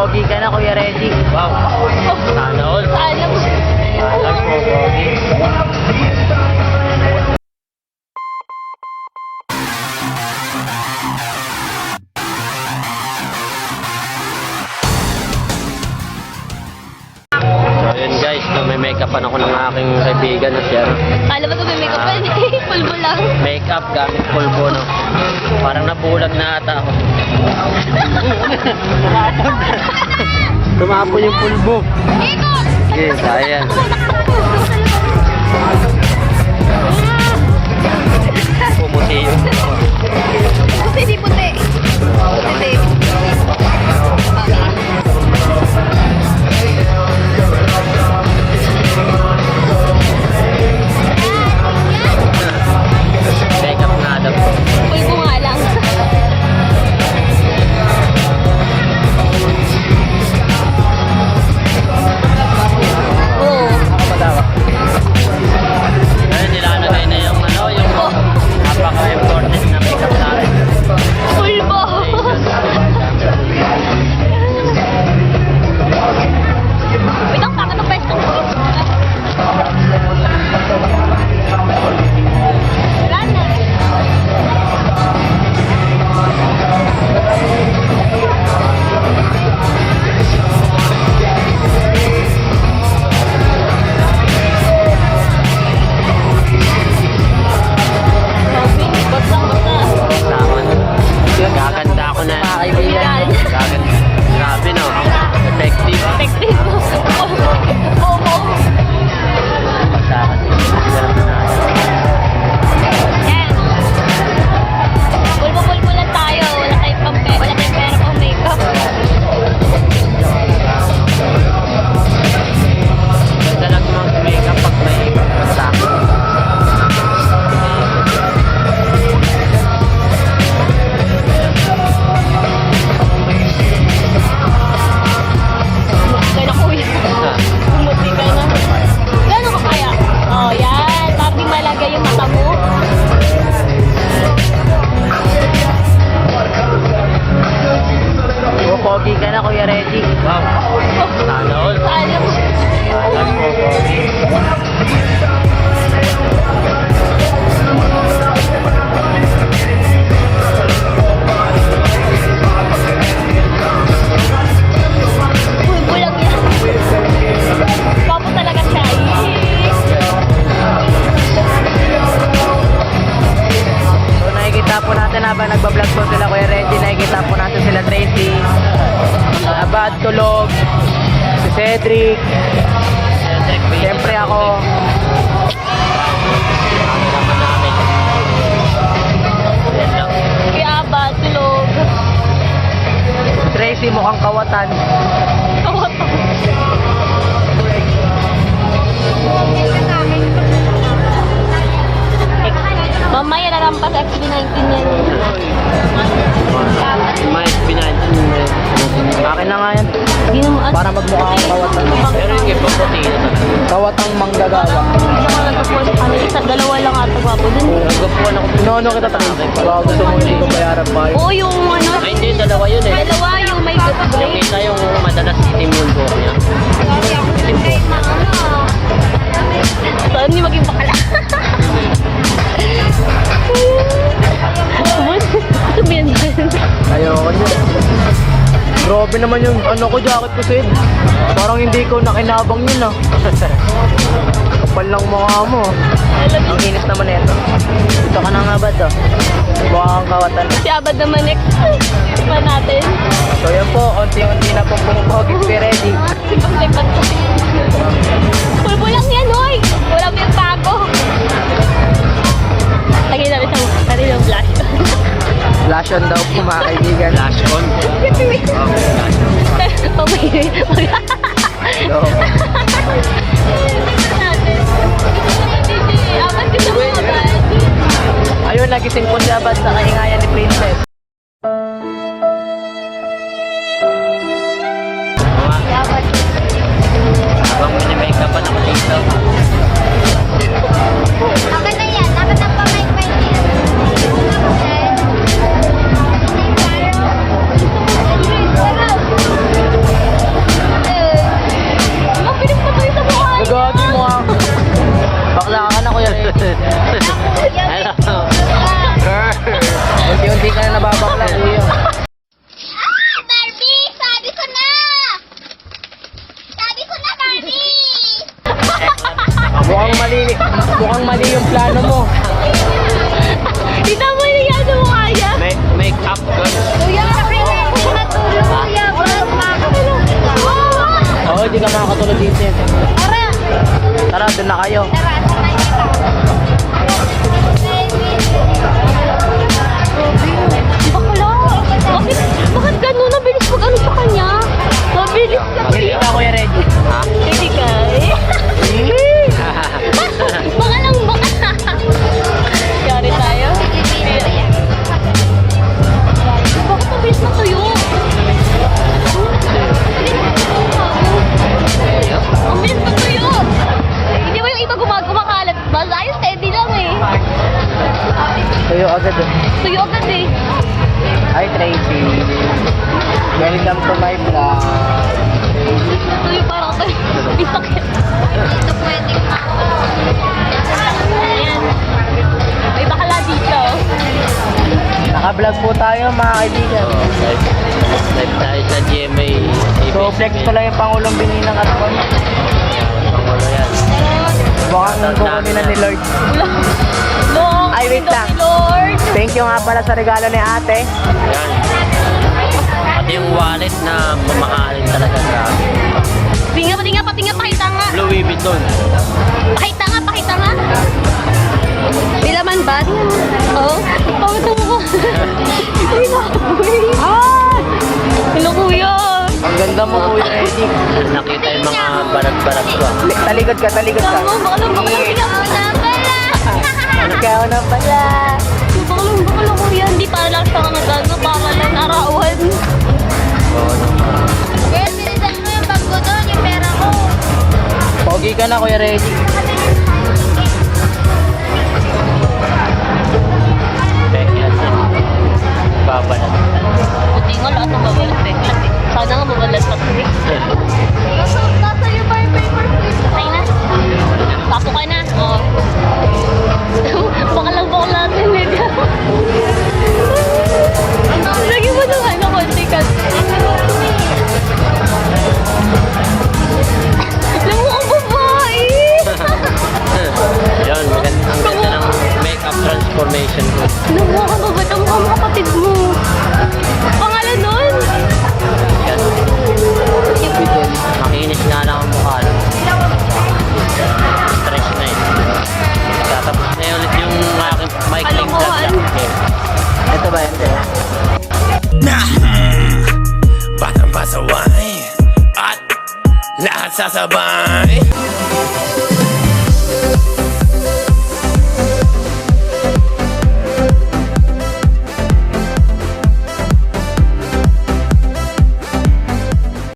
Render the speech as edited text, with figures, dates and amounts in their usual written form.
Pogi ka na, Kuya Regie. Wow. Sana all. Sana po. Sana po, Pogi. So yun guys, may make-upan ako ng aking kaibigan na siya. Kala ba ito may makeup pa? Pulbo lang. Make-up gamit pulbo, no? Parang nabulag na ata ako. Tumapon yung pulbo. Ikot! Yes, ayan. Pumuti yung Puti, di puti. Puti. make-up nga daw. Pulbo nga lang. Oo. Ayun, nilano tayo na yung ano, yung napaka-important na make-up natin. Pulbo. Wait lang, takot ang pwesto. Wala na. Gaganda ako na mga kaibigan. Gaganda. Grabe, no? Effective. Effective. Oo. Pagsakan. Yan. Pulbo-pulbo lang tayo. Wala tayong pera pang makeup. Ganda lang mag-makeup pag may pagsakan. Kaya na kuya. Umuti ka na. Gano'n ka kaya? Oh, yan. Para di malagay yung mata mo. Pogi ka na, Kuya Regie. Wow. Sana all. Sana po. Sana po, Pogi. Pulbo lang yan. Papo talaga siya. So nakikita po natin habang nagbablog po sila Kuya Regie, nakikita po natin sila Tracy, Abad, Tulog, si Cedric, siyempre ako. Ano naman namin. Yan lang. Kaya ba, tulog. Tracy mukhang kawatan. Kawato. Mamaya narampas FB19 yan. May pinansin mo. Akin na nga yan. Hindi naman. Para magmukha akong kawatan. Pero yung iba puti na talaga. Kawatang manggagawa. Hindi ako nagkapuha sa kanila. Sa dalawa lang ata gwapo dun. Nagkapuan ako. Ano kita tayo? Baka gusto mo hindi ko bayaran ba yun? Oo, yung ano. Ay hindi, dalawa yun eh. Dalawa yung may good Yung break. isa yung madalas itim yung buhok niya. Itim buhok. Saan niyo maging bakla? Sabihin din. Ayoko niya. Grabe naman yung ano ko, jacket ko, Sid. Parang hindi ko nakinabang yun ah. Kapal lang mukha mo. Ang inis naman ito. Ito ka na nga ba ito? Mukha kang kawatan. Si Abad naman next. Pa natin. So yan po, unti-unti na pong pumupogit si Regie. Sipag-sipag ko. Pulbo lang yan, hoy! Wala mo yung bago. Lagay namin sa tari ng blush. Flash on daw po mga kaibigan. Flash on? Pamay. Hello. Abad ka sa mga bad. Ayun, nagising po si Abad sa kaingayan ni Princess. Abad. Habang mini-makeup pa naman dito. Akin na yan. Akin ang pamay-pay niya. mali yung plano mo. Tignan mo yung yado mo kaya. Make-up girl. Kuya, ako ko natulog. Kuya, Oo, hindi ka makakatulog dito. Tara. Tara, doon na kayo. Tara, samayin kita. Bakla. Bakit ganun? Nabilis pag ano sa kanya? Mabilis na. Hindi ka, Kuya Reggie. Ha? Hindi ka baka lang baka. Yari tayo. Bakit mabilis na tuyo? Ang bilis na tuyo. Hindi ba yung iba kumakalat? Mas ayos, steady lang eh. Tuyo agad eh. Tuyo agad eh. Hi Tracy. Welcome to my vlog. Tuyo parang tayo. Bisakit. Ito pwede pa. Ayan. May bakla dito. Naka-vlog po tayo mga kaibigan. Live tayo sa GMA. So flex pala yung Pangulong Bininang Katawan. Pangulo yan. Mukhang kukunin na ni Lord. Long. Ay, wait lang. Lord. Thank you nga pala sa regalo ni ate. Yan. Pati yung wallet na mamahalin talaga sa Pati nga, pakita nga. Louis Vuitton. Pakita nga. Di naman ba? Oo. Pagod mo ko. Ay, nakuwi. Ah! Hello, kuya. Ang ganda mo Kuya Reggie. Nakita yung mga balat-balat ko. Taligod ka. Tama, baka Ikaw na pala. Baka lang kuya. Hindi para lang sa mga gano. Para lang arawan. Oo naman. Kaya bilisan mo yung bag ko doon. Yung pera ko. Pogi ka na Kuya Reggie. Peke yan. Babalat. Buti nga lahat ng babalat. Sana nga mabalat pa ito. Nasa yung bar paper please. Patay na. Tapo ka na. Oo. Baka lang natin. Lagi mo nung ano konti ka. Alam mo ang babae. Yan, ang ganda ng make-up transformation ko. Alam mo ang babae. Ang mga kapatid mo. Pangalan nun? Yan. Makinis nga lang ang mukha. Stress na yun. Tatapos na yun ulit yung aking mic-ling vlog lang. Okay. Ito ba ito? Batang pasaway at lahat sasabay.